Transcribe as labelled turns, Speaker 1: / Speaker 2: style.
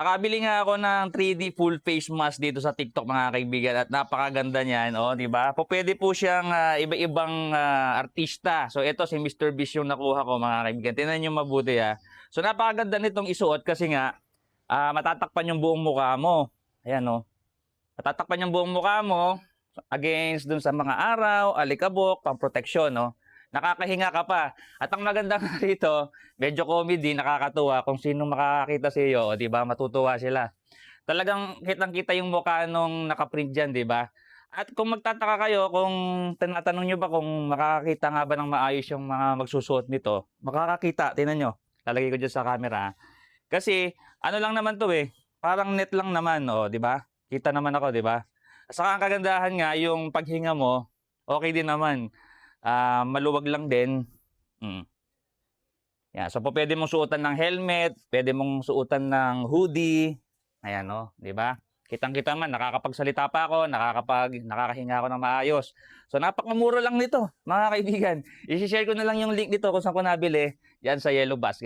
Speaker 1: Nakabili nga ako ng 3D full face mask dito sa TikTok mga kaibigan at napakaganda niyan, oh, 'di ba? Pwede po siyang iba-ibang artista. So ito si Mr. Beast yung nakuha ko mga kaibigan. Tingnan niyo mabuti ah. So napakaganda nitong isuot kasi nga matatakpan yung buong mukha mo. Ayan oh. Matatakpan yung buong mukha mo against dun sa mga araw, alikabok, pang-proteksyon, no? Nakakahinga ka pa. At ang maganda nga rito, medyo comedy, nakakatuwa kung sino makakakita sa iyo, 'di ba? Matutuwa sila. Talagang kitang-kita yung mukha nung nakaprint diyan, 'di ba? At kung magtataka kayo kung tinatanong niyo ba kung makakakita nga ba ng maayos yung mga magsusuot nito, makakakita, tingnan niyo. Lalagay ko diyan sa camera. Kasi ano lang naman 'to eh, parang net lang naman, oh, 'di ba? Kita naman ako, 'di ba? Saka ang kagandahan nga yung paghinga mo, okay din naman. Maluwag lang din. Mm. Yan. So, pwede mong suotan ng helmet, pwede mong suotan ng hoodie. Ayan, no? 'Di ba? Kitang-kita man, nakakapagsalita pa ako, nakakahinga ako ng maayos. So, napakamura lang nito, mga kaibigan. I-share ko na lang yung link dito kung saan ko nabili. Yan sa Yellow Basket.